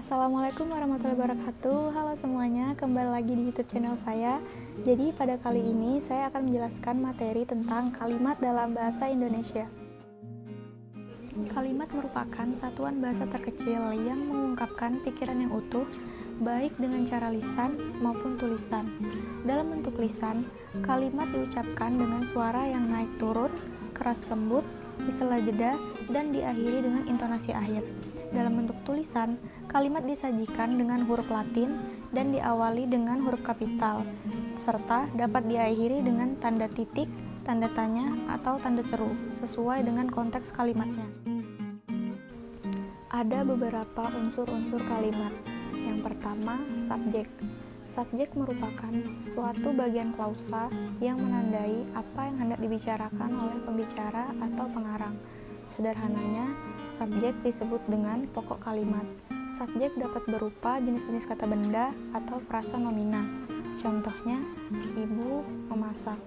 Assalamualaikum warahmatullahi wabarakatuh. Halo semuanya, kembali lagi di YouTube channel saya. Jadi pada kali ini saya akan menjelaskan materi tentang kalimat dalam bahasa Indonesia. Kalimat merupakan satuan bahasa terkecil yang mengungkapkan pikiran yang utuh, baik dengan cara lisan maupun tulisan. Dalam bentuk lisan, kalimat diucapkan dengan suara yang naik turun, keras lembut, di sela jeda, dan diakhiri dengan intonasi akhir. Dalam bentuk tulisan, kalimat disajikan dengan huruf Latin dan diawali dengan huruf kapital, serta dapat diakhiri dengan tanda titik, tanda tanya, atau tanda seru, sesuai dengan konteks kalimatnya. Ada beberapa unsur-unsur kalimat. Yang pertama, subjek. Subjek merupakan suatu bagian klausa yang menandai apa yang hendak dibicarakan oleh pembicara atau pengarang. Sederhananya, subjek disebut dengan pokok kalimat. Subjek dapat berupa jenis-jenis kata benda atau frasa nomina. Contohnya, ibu memasak.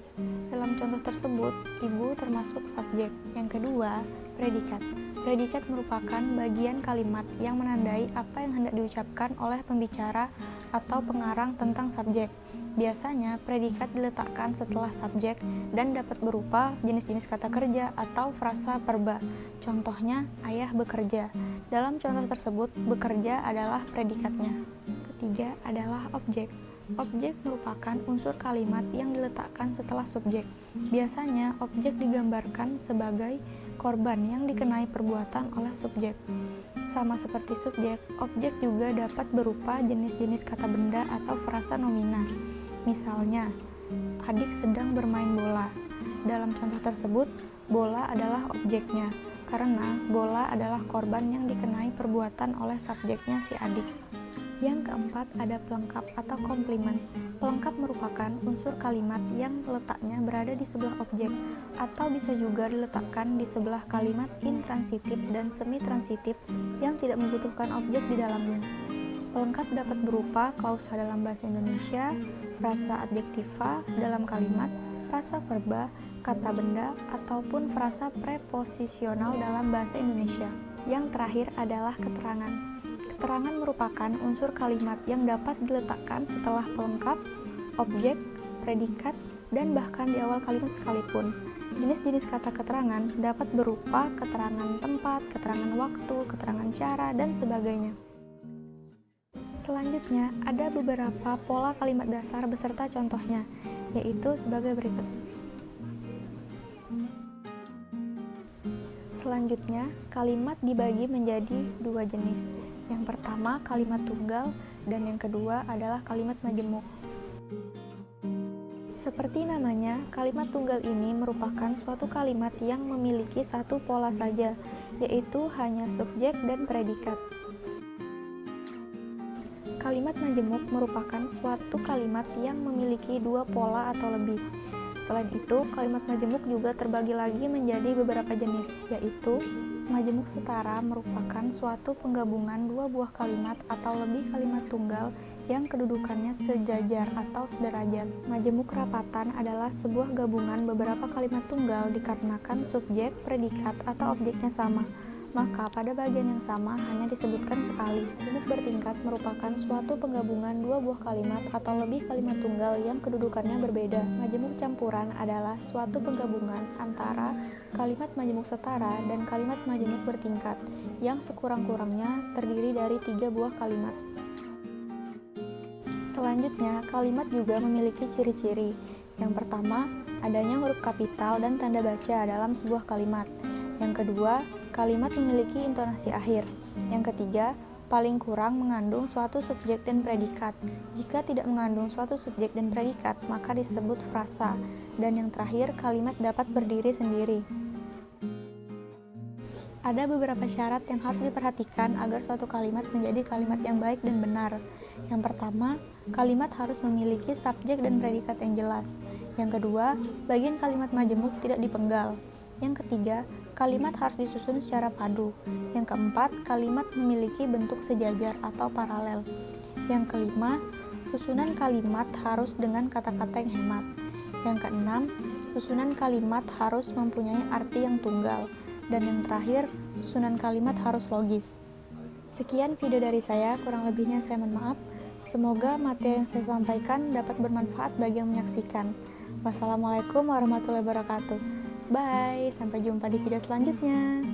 Dalam contoh tersebut, ibu termasuk subjek. Yang kedua, predikat. Predikat merupakan bagian kalimat yang menandai apa yang hendak diucapkan oleh pembicara atau pengarang tentang subjek. Biasanya, predikat diletakkan setelah subjek dan dapat berupa jenis-jenis kata kerja atau frasa verba. Contohnya, ayah bekerja. Dalam contoh tersebut, bekerja adalah predikatnya. Ketiga adalah objek. Objek merupakan unsur kalimat yang diletakkan setelah subjek. Biasanya, objek digambarkan sebagai korban yang dikenai perbuatan oleh subjek. Sama seperti subjek, objek juga dapat berupa jenis-jenis kata benda atau frasa nomina. Misalnya, adik sedang bermain bola. Dalam contoh tersebut, bola adalah objeknya, karena bola adalah korban yang dikenai perbuatan oleh subjeknya si adik. Yang keempat ada pelengkap atau komplimen. Pelengkap merupakan unsur kalimat yang letaknya berada di sebelah objek, atau bisa juga diletakkan di sebelah kalimat intransitif dan semi-transitif yang tidak membutuhkan objek di dalamnya. Pelengkap dapat berupa klausa dalam bahasa Indonesia, frasa adjektiva dalam kalimat, frasa verba, kata benda, ataupun frasa preposisional dalam bahasa Indonesia. Yang terakhir adalah keterangan. Keterangan merupakan unsur kalimat yang dapat diletakkan setelah pelengkap, objek, predikat, dan bahkan di awal kalimat sekalipun. Jenis-jenis kata keterangan dapat berupa keterangan tempat, keterangan waktu, keterangan cara, dan sebagainya. Selanjutnya, ada beberapa pola kalimat dasar beserta contohnya, yaitu sebagai berikut. Selanjutnya, kalimat dibagi menjadi dua jenis. Yang pertama, kalimat tunggal, dan yang kedua adalah kalimat majemuk. Seperti namanya, kalimat tunggal ini merupakan suatu kalimat yang memiliki satu pola saja, yaitu hanya subjek dan predikat. Kalimat majemuk merupakan suatu kalimat yang memiliki dua pola atau lebih. Selain itu, kalimat majemuk juga terbagi lagi menjadi beberapa jenis, yaitu majemuk setara merupakan suatu penggabungan dua buah kalimat atau lebih kalimat tunggal yang kedudukannya sejajar atau sederajat. Majemuk rapatan adalah sebuah gabungan beberapa kalimat tunggal dikarenakan subjek, predikat, atau objeknya sama. Maka pada bagian yang sama hanya disebutkan sekali. Majemuk bertingkat merupakan suatu penggabungan dua buah kalimat atau lebih kalimat tunggal yang kedudukannya berbeda. Majemuk campuran adalah suatu penggabungan antara kalimat majemuk setara dan kalimat majemuk bertingkat yang sekurang-kurangnya terdiri dari tiga buah kalimat. Selanjutnya, kalimat juga memiliki ciri-ciri. Yang pertama, adanya huruf kapital dan tanda baca dalam sebuah kalimat. Yang kedua, kalimat memiliki intonasi akhir. Yang ketiga, paling kurang mengandung suatu subjek dan predikat. Jika tidak mengandung suatu subjek dan predikat, maka disebut frasa. Dan yang terakhir, kalimat dapat berdiri sendiri. Ada beberapa syarat yang harus diperhatikan agar suatu kalimat menjadi kalimat yang baik dan benar. Yang pertama, kalimat harus memiliki subjek dan predikat yang jelas. Yang kedua, bagian kalimat majemuk tidak dipenggal. Yang ketiga, kalimat harus disusun secara padu. Yang keempat, kalimat memiliki bentuk sejajar atau paralel. Yang kelima, susunan kalimat harus dengan kata-kata yang hemat. Yang keenam, susunan kalimat harus mempunyai arti yang tunggal. Dan yang terakhir, susunan kalimat harus logis. Sekian video dari saya, kurang lebihnya saya mohon maaf. Semoga materi yang saya sampaikan dapat bermanfaat bagi yang menyaksikan. Wassalamualaikum warahmatullahi wabarakatuh. Bye, sampai jumpa di video selanjutnya.